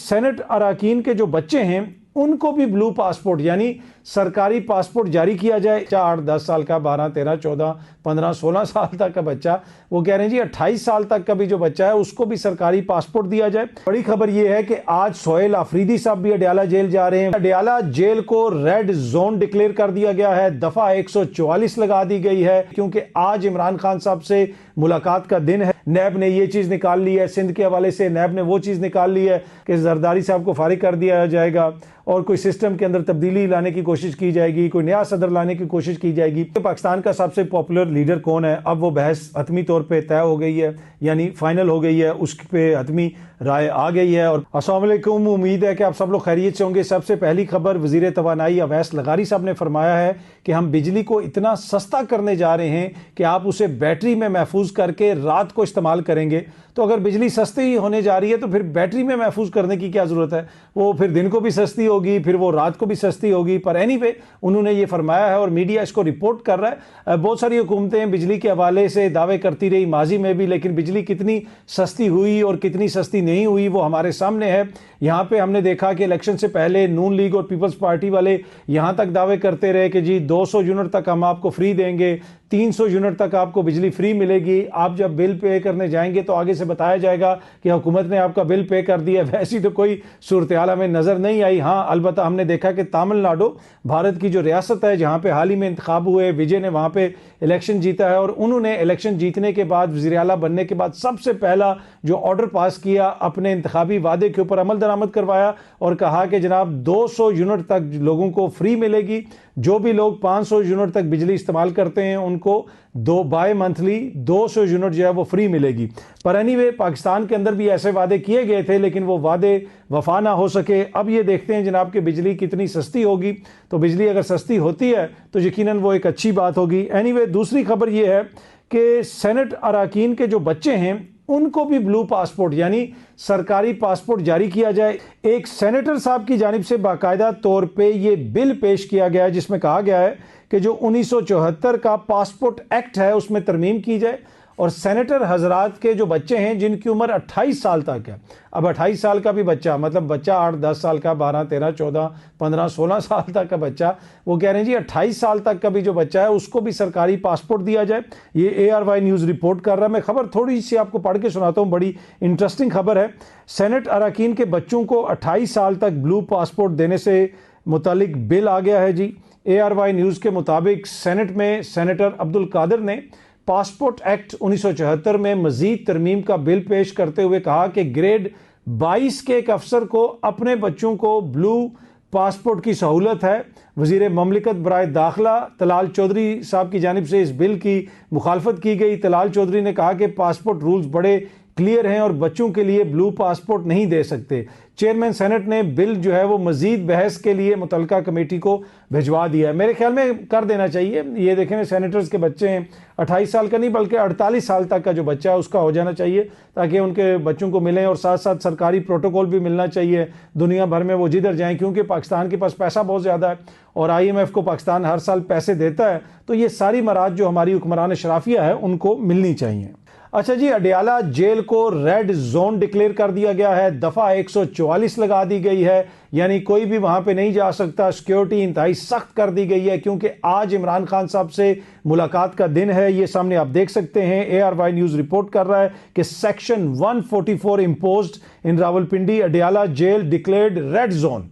Senate अरकान के जो बच्चे हैं उनको भी ब्लू पासपोर्ट यानी सरकारी पासपोर्ट जारी किया जाए। 8, 10 साल का, 12, 13, 14, 15, 16 साल तक का बच्चा, वो कह रहे हैं जी 28 साल तक का भी जो बच्चा है उसको भी सरकारी पासपोर्ट दिया जाए। बड़ी खबर यह है कि आज सोहेल आफरीदी साहब भी अडयाला जेल जा रहे हैं। अडयाला जेल को रेड जोन डिक्लेयर कर दिया गया है, दफा 144 लगा दी गई है क्योंकि आज इमरान खान साहब से मुलाकात का दिन है। नैब ने ये चीज निकाल ली है, सिंध के हवाले से नैब ने वो चीज निकाल ली है कि जरदारी साहब को फारिग कर दिया जाएगा और कोई सिस्टम के अंदर तब्दीली लाने की कोशिश की जाएगी, कोई नया सदर लाने की कोशिश की जाएगी। तो पाकिस्तान का सबसे पॉपुलर लीडर कौन है, अब वो बहस हतमी तौर पे तय हो गई है, यानी फाइनल हो गई है, उस पे हतमी राय आ गई है। और अस्सलाम वालेकुम, उम्मीद है कि आप सब लोग खैरियत से होंगे। सबसे पहली खबर, वजीर तवानाई अवैस लगारी साहब ने फरमाया है कि हम बिजली को इतना सस्ता करने जा रहे हैं कि आप उसे बैटरी में महफूज करके रात को इस्तेमाल करेंगे। तो अगर बिजली सस्ती ही होने जा रही है तो फिर बैटरी में महफूज करने की क्या जरूरत है, वो फिर दिन को भी सस्ती होगी, फिर वो रात को भी सस्ती होगी। पर एनीवे उन्होंने ये फरमाया है और मीडिया इसको रिपोर्ट कर रहा है। बहुत सारी हुकूमतें बिजली के हवाले से दावे करती रही माजी में भी, लेकिन बिजली कितनी सस्ती हुई और कितनी सस्ती नहीं हुई वो हमारे सामने है। यहाँ पे हमने देखा कि इलेक्शन से पहले नून लीग और पीपल्स पार्टी वाले यहाँ तक दावे करते रहे कि जी 200 यूनिट तक हम आपको फ्री देंगे, 300 यूनिट तक आपको बिजली फ्री मिलेगी। आप जब बिल पे करने जाएंगे तो आगे से बताया जाएगा कि हुकूमत ने आपका बिल पे कर दिया। वैसी तो कोई सूरत हाल हमें नजर नहीं आई। हाँ, अलबत्ता हमने देखा कि तमिलनाडु भारत की जो रियासत है जहाँ पे हाल ही में इंतखाब हुए, विजय ने वहाँ पे इलेक्शन जीता है और उन्होंने इलेक्शन जीतने के बाद, वज़ीर आला बनने के बाद सबसे पहला जो ऑर्डर पास किया, अपने इंतखाबी वादे के ऊपर अमल दरामद करवाया और कहा कि जनाब 200 यूनिट तक लोगों को फ्री मिलेगी। जो भी लोग 500 यूनिट तक बिजली इस्तेमाल करते हैं उनको बाय मंथली 200 यूनिट जो है वो फ्री मिलेगी। पर एनीवे पाकिस्तान के अंदर भी ऐसे वादे किए गए थे लेकिन वो वादे वफा ना हो सके। अब ये देखते हैं जनाब कि बिजली कितनी सस्ती होगी। तो बिजली अगर सस्ती होती है तो यकीनन वो एक अच्छी बात होगी। एनीवे दूसरी खबर ये है कि सेनेट अरकान के जो बच्चे हैं उनको भी ब्लू पासपोर्ट यानी सरकारी पासपोर्ट जारी किया जाए। एक सेनेटर साहब की जानिब से बाकायदा तौर पे ये बिल पेश किया गया है जिसमें कहा गया है कि जो 1974 का पासपोर्ट एक्ट है उसमें तरमीम की जाए और सेनेटर हजरात के जो बच्चे हैं जिनकी उम्र 28 साल तक है, अब 28 साल का भी बच्चा, मतलब बच्चा 8, 10 साल का, 12, 13, 14, 15, 16 साल तक का बच्चा, वो कह रहे हैं जी 28 साल तक का भी जो बच्चा है उसको भी सरकारी पासपोर्ट दिया जाए। ये ARY न्यूज़ रिपोर्ट कर रहा है। मैं खबर थोड़ी सी आपको पढ़ के सुनाता हूँ, बड़ी इंटरेस्टिंग खबर है। सेनेट अरकान के बच्चों को 28 साल तक ब्लू पासपोर्ट देने से मुतालिक बिल आ गया है जी। ARY न्यूज़ के मुताबिक सेनेट में सेनेटर अब्दुल कादिर ने पासपोर्ट एक्ट 1974 में मजीद तरमीम का बिल पेश करते हुए कहा कि ग्रेड 22 के एक अफसर को अपने बच्चों को ब्लू पासपोर्ट की सहूलत है। वजीर ममलिकत बराए दाखिला तलाल चौधरी साहब की जानिब से इस बिल की मुखालफत की गई। तलाल चौधरी ने कहा कि पासपोर्ट रूल्स बड़े क्लियर हैं और बच्चों के लिए ब्लू पासपोर्ट नहीं दे सकते। चेयरमैन सेनेट ने बिल जो है वो मजीद बहस के लिए मुतलका कमेटी को भिजवा दिया है। मेरे ख्याल में कर देना चाहिए। ये देखें सेनेटर्स के बच्चे हैं, 28 साल का नहीं बल्कि 48 साल तक का जो बच्चा है उसका हो जाना चाहिए ताकि उनके बच्चों को मिलें और साथ साथ सरकारी प्रोटोकॉल भी मिलना चाहिए दुनिया भर में वो जिधर जाएं, क्योंकि पाकिस्तान के पास पैसा बहुत ज़्यादा है और IMF को पाकिस्तान हर साल पैसे देता है। तो ये सारी मराद जो हमारी हुक्मरान शराफिया है उनको मिलनी चाहिए। अच्छा जी, अडयाला जेल को रेड जोन डिक्लेयर कर दिया गया है, दफा 144 लगा दी गई है, यानी कोई भी वहां पे नहीं जा सकता। सिक्योरिटी इंतहाई सख्त कर दी गई है क्योंकि आज इमरान खान साहब से मुलाकात का दिन है। ये सामने आप देख सकते हैं, ARY न्यूज़ रिपोर्ट कर रहा है कि section 144 imposed in Rawalpindi Adiala jail declared red zone,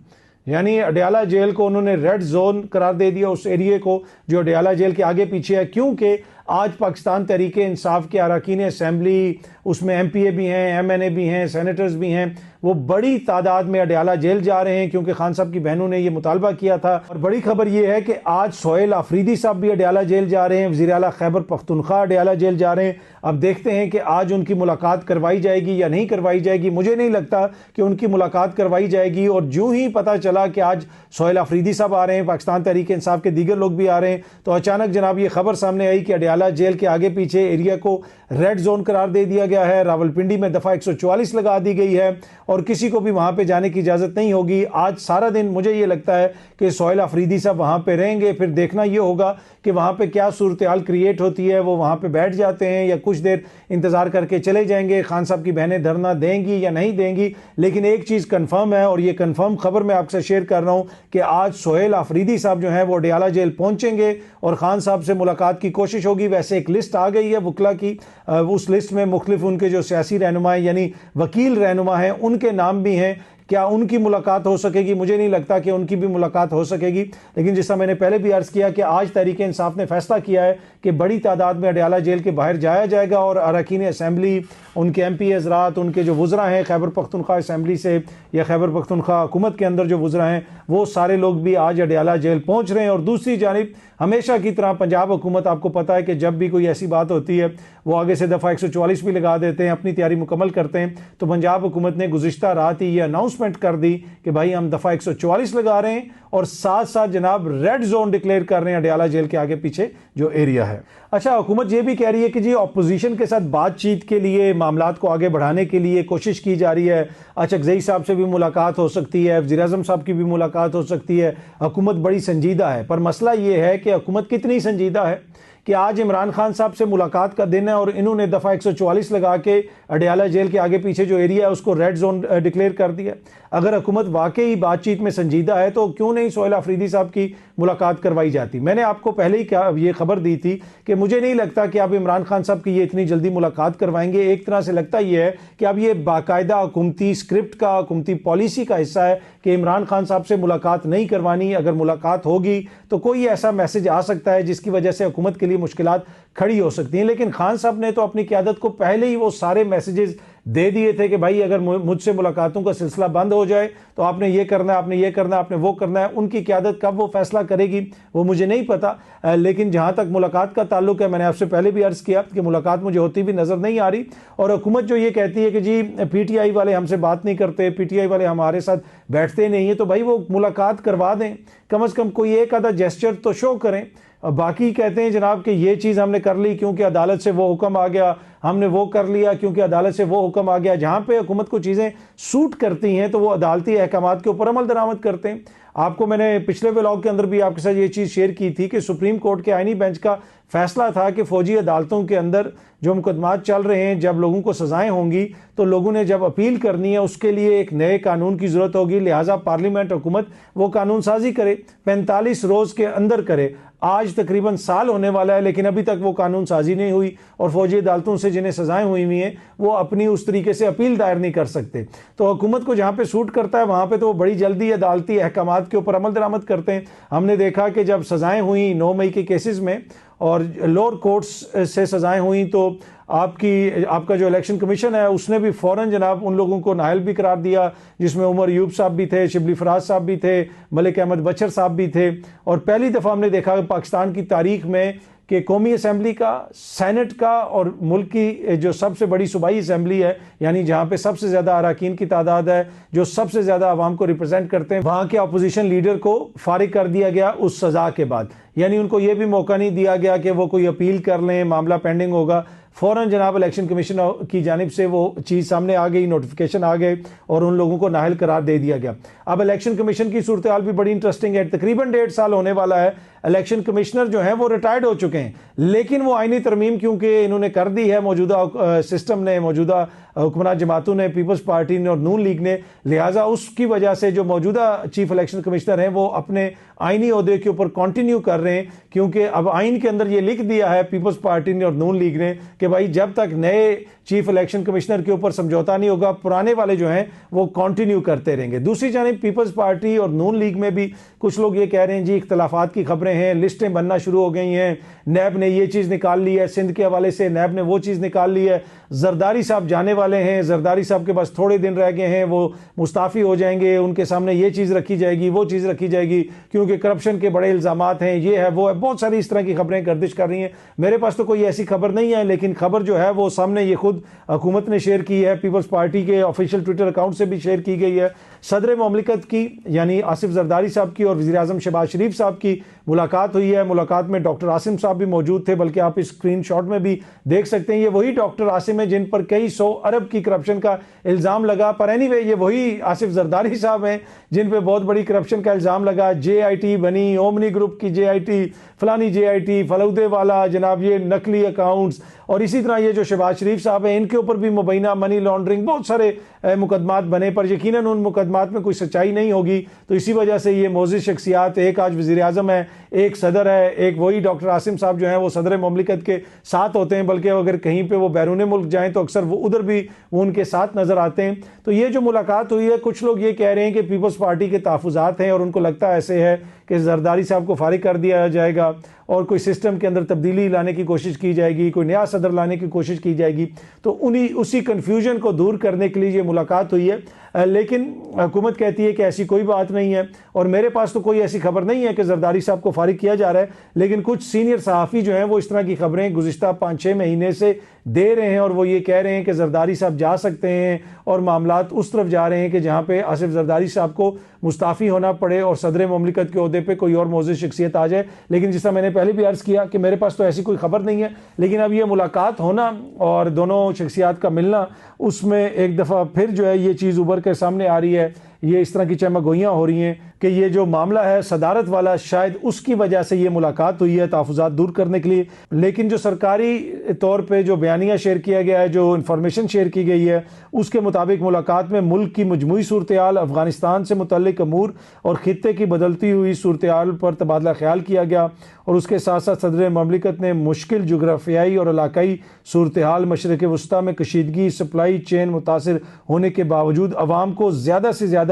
यानी अडयाला जेल को उन्होंने रेड जोन करार दे दिया, उस एरिया को जो अडयाला जेल के आगे पीछे है, क्योंकि आज पाकिस्तान तहरीक इंसाफ के अरकान असेंबली, उसमें MPA भी हैं, MNA भी हैं, सेनेटर्स भी हैं, वो बड़ी तादाद में अडयाला जेल जा रहे हैं क्योंकि खान साहब की बहनों ने ये मुतालबा किया था। और बड़ी खबर ये है कि आज सोहेल आफरीदी साहब भी अडयाला जेल जा रहे हैं, वज़ीर आला खैबर पख्तूनख्वा अडयाला जेल जा रहे हैं। अब देखते हैं कि आज उनकी मुलाकात करवाई जाएगी या नहीं करवाई जाएगी। मुझे नहीं लगता कि उनकी मुलाकात करवाई जाएगी। और जो ही पता चला कि आज सोहेल आफरीदी साहब आ रहे हैं, पाकिस्तान तहरीक इंसाफ के दीगर लोग भी आ रहे हैं, तो अचानक जनाब ये खबर सामने आई कि अडयाला जेल के आगे पीछे एरिया को रेड जोन करार दे दिया गया है। रावलपिंडी में दफा 144 लगा दी गई है और और किसी को भी वहां पे जाने की इजाजत नहीं होगी। आज सारा दिन मुझे ये लगता है कि सोहेल अफरीदी साहब वहां पे रहेंगे, फिर देखना ये होगा कि वहां पे क्या सूरत हाल क्रिएट होती है। वो वहां पे बैठ जाते हैं या कुछ देर इंतजार करके चले जाएंगे, खान साहब की बहनें धरना देंगी या नहीं देंगी। लेकिन एक चीज कंफर्म है, और ये कंफर्म खबर मैं आपसे शेयर कर रहा हूं कि आज सोहेल अफरीदी साहब जो है वो अडयाला जेल पहुंचेंगे और खान साहब से मुलाकात की कोशिश होगी। वैसे एक लिस्ट आ गई है वकला की, उस लिस्ट में मुख्तलिफ उनके जो सियासी रहनुमा यानी वकील रहनुमा हैं उनके नाम भी हैं। क्या उनकी मुलाकात हो सकेगी? मुझे नहीं लगता कि उनकी भी मुलाकात हो सकेगी। लेकिन जैसा मैंने पहले भी अर्ज किया कि आज तहरीक इंसाफ ने फैसला किया है कि बड़ी तादाद में अडयाला जेल के बाहर जाया जाएगा और अरकान असम्बली, उनके MP हज़रात, उनके जो वज़रा हैं खैबर पख्तूनख्वा असम्बली से या खैबर पख्तूनख्वा हुकूमत के अंदर जो वज़रा हैं, वो सारे लोग भी आज अडयाला जेल पहुँच रहे हैं। और दूसरी जानिब हमेशा की तरह पंजाब हुकूमत, आपको पता है कि जब भी कोई ऐसी बात होती है वो आगे से दफ़ा 144 भी लगा देते हैं, अपनी तैयारी मुकम्मल करते हैं। तो पंजाब हुकूमत ने गुज़िश्ता रात ही ये अनाउंसमेंट कर दी कि भाई हम दफ़ा 144 लगा रहे हैं और साथ साथ जनाब रेड जोन डिक्लेयर कर रहे हैं अडयाला जेल के आगे पीछे जो एरिया है। अच्छा, हुकूमत ये भी कह रही है कि जी अपोजिशन के साथ बातचीत के लिए, मामलात को आगे बढ़ाने के लिए कोशिश की जा रही है। अचकज़ई साहब से भी मुलाकात हो सकती है, वज़ीर आज़म साहब की भी मुलाकात हो सकती है। हुकूमत बड़ी संजीदा है, पर मसला ये है कि हुकूमत कितनी संजीदा है कि आज इमरान खान साहब से मुलाकात का दिन है और इन्होंने दफ़ा 144 लगा के अडयाला जेल के आगे पीछे जो एरिया है उसको रेड जोन डिक्लेयर कर दिया। अगर हुकूमत वाकई बातचीत में संजीदा है तो क्यों नहीं सोहेल अफरीदी साहब की मुलाकात करवाई जाती। मैंने आपको पहले ही ये खबर दी थी कि मुझे नहीं लगता कि आप इमरान खान साहब की ये इतनी जल्दी मुलाकात करवाएंगे। एक तरह से लगता ये है कि अब ये बाकायदा हुकूमती स्क्रिप्ट का, हुकूमती पॉलिसी का हिस्सा है कि इमरान खान साहब से मुलाकात नहीं करवानी। अगर मुलाकात होगी तो कोई ऐसा मैसेज आ सकता है जिसकी वजह से हुकूमत के लिए मुश्किलात खड़ी हो सकती हैं। लेकिन खान साहब ने तो अपनी क़यादत को पहले ही वो सारे मैसेजेस दे दिए थे कि भाई अगर मुझसे मुलाकातों का सिलसिला बंद हो जाए तो आपने ये करना है, आपने ये करना है, आपने वो करना है। उनकी क़यादत कब वो फैसला करेगी वो मुझे नहीं पता। लेकिन जहाँ तक मुलाकात का ताल्लुक है, मैंने आपसे पहले भी अर्ज़ किया कि मुलाकात मुझे होती भी नज़र नहीं आ रही। और हुकूमत जो ये कहती है कि जी PTI वाले हमसे बात नहीं करते, PTI वाले हमारे साथ बैठते नहीं है, तो भाई वो मुलाकात करवा दें, कम से कम कोई एक आधा जेस्चर तो शो करें। बाकी कहते हैं जनाब कि ये चीज़ हमने कर ली क्योंकि अदालत से वो हुक्म आ गया, हमने वो कर लिया क्योंकि अदालत से वो हुक्म आ गया। जहाँ पे हुकूमत को चीज़ें सूट करती हैं तो वो अदालती अहकामात के ऊपर अमल दरामद करते हैं। आपको मैंने पिछले व्लॉग के अंदर भी आपके साथ ये चीज़ शेयर की थी कि सुप्रीम कोर्ट के आईनी बेंच का फैसला था कि फौजी अदालतों के अंदर जो मुकदमात चल रहे हैं, जब लोगों को सजाएं होंगी तो लोगों ने जब अपील करनी है उसके लिए एक नए कानून की ज़रूरत होगी। लिहाजा पार्लियामेंट हुकूमत वो कानून साजी करे, 45 रोज़ के अंदर करे। आज तकरीबन साल होने वाला है लेकिन अभी तक वो कानून साजी नहीं हुई और फौजी अदालतों से जिन्हें सजाएं हुई हैं वो अपनी उस तरीके से अपील दायर नहीं कर सकते। तो हुकूमत को जहाँ पे सूट करता है वहाँ पे तो वो बड़ी जल्दी अदालती अहकामात के ऊपर अमल दरामद करते हैं। हमने देखा कि जब सजाएं हुई 9 मई के केसेस में और लोअर कोर्ट्स से सजाएं हुई तो आपका जो इलेक्शन कमीशन है उसने भी फ़ौरन जनाब उन लोगों को नाअहल भी करार दिया, जिसमें उमर यूब साहब भी थे, शिबली फराज साहब भी थे, मलिक अहमद बचर साहब भी थे। और पहली दफ़ा हमने देखा पाकिस्तान की तारीख में कि कौमी असम्बली का, सेनेट का और मुल्क की जो सबसे बड़ी सूबाई असम्बली है, यानी जहाँ पे सबसे ज़्यादा अरकान की तादाद है, जो सबसे ज़्यादा आवाम को रिप्रेजेंट करते हैं, वहाँ के अपोजिशन लीडर को फारिग कर दिया गया उस सज़ा के बाद। यानी उनको ये भी मौका नहीं दिया गया कि वो कोई अपील कर लें, मामला पेंडिंग होगा। फ़ौरन जनाब इलेक्शन कमीशन की जानिब से वो चीज़ सामने आ गई, नोटिफिकेशन आ गए और उन लोगों को नाअहल करार दे दिया गया। अब इलेक्शन कमीशन की सूरत हाल भी बड़ी इंटरेस्टिंग है। तकरीबन 1.5 साल होने वाला है। इलेक्शन कमिश्नर जो हैं वो रिटायर्ड हो चुके हैं, लेकिन वो आईनी तरमीम क्योंकि इन्होंने कर दी है मौजूदा सिस्टम ने, मौजूदा हुक्मरान जमातों ने, पीपल्स पार्टी ने और नून लीग ने, लिहाजा उसकी वजह से जो मौजूदा चीफ इलेक्शन कमिश्नर हैं वो अपने आईनी ओहदे के ऊपर कंटिन्यू कर रहे हैं। क्योंकि अब आइन के अंदर ये लिख दिया है पीपल्स पार्टी ने और नून लीग ने कि भाई जब तक नए चीफ इलेक्शन कमिश्नर के ऊपर समझौता नहीं होगा, पुराने वाले जो हैं वो कंटिन्यू करते रहेंगे। दूसरी जानिब पीपल्स पार्टी और नून लीग में भी कुछ लोग ये कह रहे हैं जी इख्तलाफात की खबरें हैं, लिस्टें बनना शुरू हो गई हैं, नैब ने ये चीज़ निकाल ली है, सिंध के हवाले से नैब ने वो चीज़ निकाल ली है, जरदारी साहब जाने वाले हैं, जरदारी साहब के पास थोड़े दिन रह गए हैं, वो मुस्ताफ़ी हो जाएंगे, उनके सामने ये चीज़ रखी जाएगी, वो चीज़ रखी जाएगी, क्योंकि करप्शन के बड़े इल्ज़ामात हैं, ये है वो है, बहुत सारी इस तरह की खबरें गर्दिश कर रही हैं। मेरे पास तो कोई ऐसी खबर नहीं है, लेकिन खबर जो है वो सामने ये खुद खुद हुकूमत ने शेयर की है, पीपल्स पार्टी के ऑफिशियल ट्विटर अकाउंट से भी शेयर की गई है। सदर ममलिकत की यानी आसिफ जरदारी साहब की और वज़ीर-ए-आज़म शहबाज शरीफ साहब की मुलाकात हुई है। मुलाकात में डॉक्टर आसिम साहब भी मौजूद थे, बल्कि आप इस स्क्रीनशॉट में भी देख सकते हैं ये वही डॉक्टर आसिम है जिन पर कई 100 अरब की करप्शन का इल्ज़ाम लगा। पर एनीवे ये वही आसिफ जरदारी साहब हैं जिन पे बहुत बड़ी करप्शन का इल्ज़ाम लगा। JIT बनी, ओमनी ग्रुप की JIT, फलानी JIT, फलौदे वाला, जनाब ये नकली अकाउंट्स, और इसी तरह ये जो शहबाज शरीफ साहब हैं इनके ऊपर भी मुबैना मनी लॉन्ड्रिंग, बहुत सारे मुकदमात बने, पर यकीनन उन मुकदमात में कोई सच्चाई नहीं होगी। तो इसी वजह से ये मोअज़्ज़िज़ शख्सियात, एक आज वज़ीर-ए-आज़म है, एक सदर है, एक वही डॉक्टर आसिम साहब जो हैं वो सदर ममलिकत के साथ होते हैं, बल्कि अगर कहीं पे वो बैरून मुल्क जाएं तो अक्सर वो उधर भी वो उनके साथ नज़र आते हैं। तो ये जो मुलाकात हुई है, कुछ लोग ये कह रहे हैं कि पीपल्स पार्टी के तहफ़्फ़ुज़ात हैं और उनको लगता ऐसे है कि जरदारी साहब को फारिग कर दिया जाएगा और कोई सिस्टम के अंदर तब्दीली लाने की कोशिश की जाएगी, कोई नया सदर लाने की कोशिश की जाएगी। तो उसी कन्फ्यूजन को दूर करने के लिए ये मुलाकात हुई है। लेकिन हुकूमत कहती है कि ऐसी कोई बात नहीं है, और मेरे पास तो कोई ऐसी खबर नहीं है कि जरदारी साहब को फारिग किया जा रहा है। लेकिन कुछ सीनियर सहाफ़ी जो हैं वो इस तरह की खबरें गुज़िश्ता 5-6 महीने से दे रहे हैं, और वो ये कह रहे हैं कि जरदारी साहब जा सकते हैं और मामलात उस तरफ जा रहे हैं कि जहाँ पे आसिफ जरदारी साहब को मुस्ताफ़ी होना पड़े और सदर ममलिकत के ओहदे पे कोई और मोअज़्ज़िज़ शख्सियत आ जाए। लेकिन जिस तरह मैंने पहले भी अर्ज़ किया कि मेरे पास तो ऐसी कोई खबर नहीं है। लेकिन अब ये मुलाकात होना और दोनों शख्सियात का मिलना, उसमें एक दफ़ा फिर जो है ये चीज़ उभर कर सामने आ रही है। ये इस तरह की चमगोइयाँ हो रही हैं कि ये जो मामला है सदारत वाला, शायद उसकी वजह से ये मुलाकात हुई है तहफ़्फ़ुज़ात दूर करने के लिए। लेकिन जो सरकारी तौर पे जो बयानिया शेयर किया गया है, जो इन्फॉर्मेशन शेयर की गई है, उसके मुताबिक मुलाकात में मुल्क की मजमूई सूरत-ए-हाल, अफ़गानिस्तान से मुतल्लिक़ अमूर और ख़ित्ते की बदलती हुई सूरत-ए-हाल पर तबादला ख्याल किया गया। और उसके साथ साथ सदर ममलिकत ने मुश्किल जोग्राफियाई और इलाकाई सूरत-ए-हाल, मशरिक़ वस्ता में कशीदगी, सप्लाई चेन मुतासिर होने के बावजूद अवाम को ज़्यादा से ज़्यादा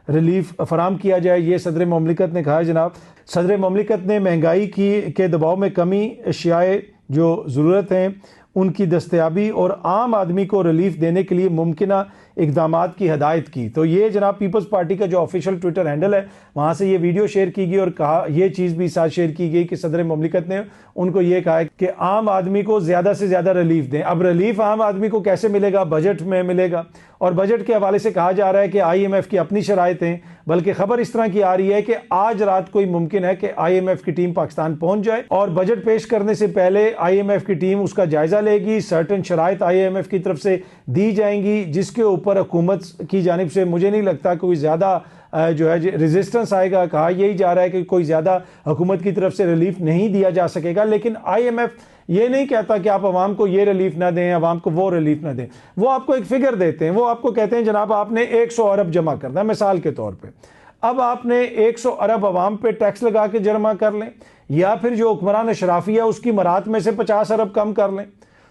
रिलीफ फराम किया जाए, ये सदर ममलिकत ने कहा है। जनाब सदर ममलिकत ने महंगाई के दबाव में कमी, अशियाए जो ज़रूरत हैं उनकी दस्तयाबी और आम आदमी को रिलीफ देने के लिए मुमकिना इक़दामात की हदायत की। तो ये जनाब पीपल्स पार्टी का जो ऑफिशियल ट्विटर हैंडल है, वहाँ से ये वीडियो शेयर की गई और कहा, ये चीज़ भी साथ शेयर की गई कि सदर ममलिकत ने उनको ये कहा है कि आम आदमी को ज़्यादा से ज़्यादा रिलीफ दें। अब रिलीफ आम आदमी को कैसे मिलेगा? बजट में मिलेगा, और बजट के हवाले से कहा जा रहा है कि IMF की अपनी शराइतें, बल्कि खबर इस तरह की आ रही है कि आज रात को ही मुमकिन है कि IMF की टीम पाकिस्तान पहुंच जाए और बजट पेश करने से पहले IMF की टीम उसका जायजा लेगी। सर्टेन शराइत IMF की तरफ से दी जाएंगी, जिसके ऊपर हुकूमत की जानिब से मुझे नहीं लगता कोई ज़्यादा जो है रेजिस्टेंस आएगा। कहा यही जा रहा है कि कोई ज़्यादा हुकूमत की तरफ से रिलीफ नहीं दिया जा सकेगा। लेकिन IMF ये नहीं कहता कि आप आवाम को ये रिलीफ ना दें, आवाम को वो रिलीफ ना दें। वो आपको एक फिगर देते हैं, वो आपको कहते हैं जनाब आपने 100 अरब जमा करना है मिसाल के तौर पे। अब आपने 100 अरब आवाम पे टैक्स लगा के जमा कर लें, या फिर जो हुक्मरान अशराफी है उसकी मरात में से 50 अरब कम कर लें।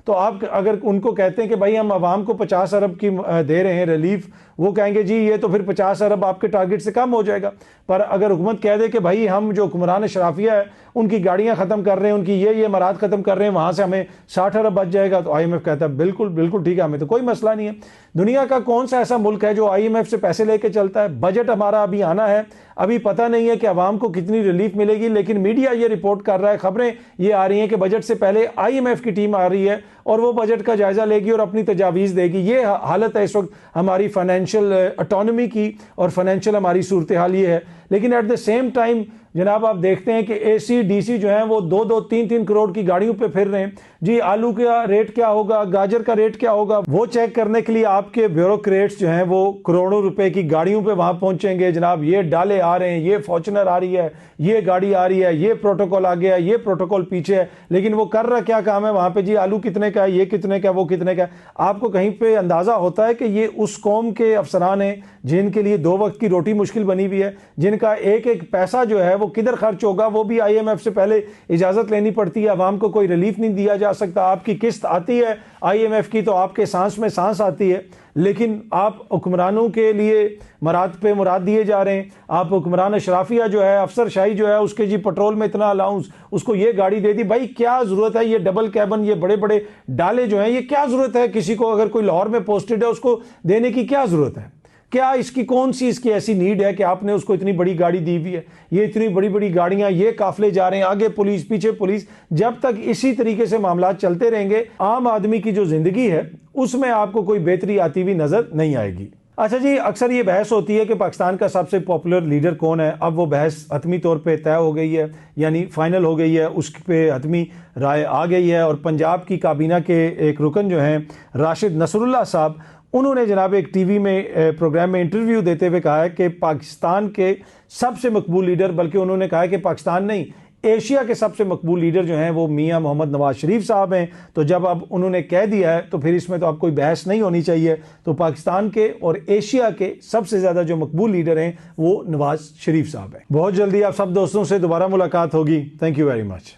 तो आप अगर उनको कहते हैं कि भाई हम आवाम को 50 अरब की दे रहे हैं रिलीफ, वो कहेंगे जी ये तो फिर 50 अरब आपके टारगेट से कम हो जाएगा। पर अगर हुकूमत कह दे कि भाई हम जो हुक्मरान शराफिया है उनकी गाड़ियां ख़त्म कर रहे हैं, उनकी ये मरात ख़त्म कर रहे हैं, वहाँ से हमें 60 अरब बच जाएगा, तो IMF कहता है बिल्कुल बिल्कुल ठीक है, हमें तो कोई मसला नहीं है। दुनिया का कौन सा ऐसा मुल्क है जो IMF से पैसे लेके चलता है? बजट हमारा अभी आना है, अभी पता नहीं है कि आवाम को कितनी रिलीफ मिलेगी, लेकिन मीडिया ये रिपोर्ट कर रहा है, खबरें ये आ रही हैं कि बजट से पहले IMF की टीम आ रही है और वो बजट का जायजा लेगी और अपनी तजावीज़ देगी। ये हालत है इस वक्त हमारी फाइनेंशियल ऑटोनॉमी की, और फाइनेंशियल हमारी सूरत हाल ये है। लेकिन एट द सेम टाइम जनाब आप देखते हैं कि AC/DC जो है वो 2-2, 3-3 करोड़ की गाड़ियों पे फिर रहे हैं। जी आलू का रेट क्या होगा, गाजर का रेट क्या होगा, वो चेक करने के लिए आपके ब्यूरोक्रेट्स जो हैं वो करोड़ों रुपए की गाड़ियों पे वहां पहुंचेंगे। जनाब ये डाले आ रहे हैं, ये फॉर्च्यूनर आ रही है, ये गाड़ी आ रही है, ये प्रोटोकॉल आ गया, ये प्रोटोकॉल पीछे है, लेकिन वो कर रहा क्या काम है वहां पे? जी आलू कितने का है, ये कितने का, वो कितने का है। आपको कहीं पे अंदाजा होता है कि ये उस कौम के अफसरान हैं जिनके लिए 2 वक्त की रोटी मुश्किल बनी हुई है, जिनका एक एक पैसा जो है वो किधर खर्च होगा वो भी IMF से पहले इजाजत लेनी पड़ती है। आवाम को कोई रिलीफ नहीं दिया जा सकता। आपकी किस्त आती है IMF की तो आपके सांस में सांस आती है, लेकिन आप हुक्मरानों के लिए मराद पे मुराद दिए जा रहे हैं। आप हुक्मरान अशराफिया जो है, अफसरशाही जो है, उसके जी पेट्रोल में इतना अलाउंस, उसको ये गाड़ी दे दी। भाई क्या जरूरत है ये डबल कैबन, ये बड़े बड़े डाले जो हैं, ये क्या जरूरत है? किसी को अगर कोई लाहौर में पोस्टेड है उसको देने की क्या जरूरत है? क्या इसकी कौन सी इसकी ऐसी नीड है कि आपने उसको इतनी बड़ी गाड़ी दी हुई है? ये इतनी बड़ी बड़ी गाड़ियां, ये काफले जा रहे हैं, आगे पुलिस पीछे पुलिस। जब तक इसी तरीके से मामला चलते रहेंगे, आम आदमी की जो जिंदगी है उसमें आपको कोई बेहतरी आती हुई नजर नहीं आएगी। अच्छा जी, अक्सर ये बहस होती है कि पाकिस्तान का सबसे पॉपुलर लीडर कौन है। अब वो बहस हतमी तौर पे तय हो गई है, यानी फाइनल हो गई है, उस पे हतमी राय आ गई है। और पंजाब की काबीना के एक रुकन जो हैं राशिद नसरुल्लाह साहब, उन्होंने जनाब एक टीवी में प्रोग्राम में इंटरव्यू देते हुए कहा है कि पाकिस्तान के सबसे मकबूल लीडर, बल्कि उन्होंने कहा है कि पाकिस्तान नहीं, एशिया के सबसे मकबूल लीडर जो हैं वो मियां मोहम्मद नवाज शरीफ साहब हैं। तो जब अब उन्होंने कह दिया है तो फिर इसमें तो अब कोई बहस नहीं होनी चाहिए। तो पाकिस्तान के और एशिया के सबसे ज़्यादा जो मकबूल लीडर हैं वो नवाज शरीफ साहब हैं। बहुत जल्दी आप सब दोस्तों से दोबारा मुलाकात होगी। Thank you very much.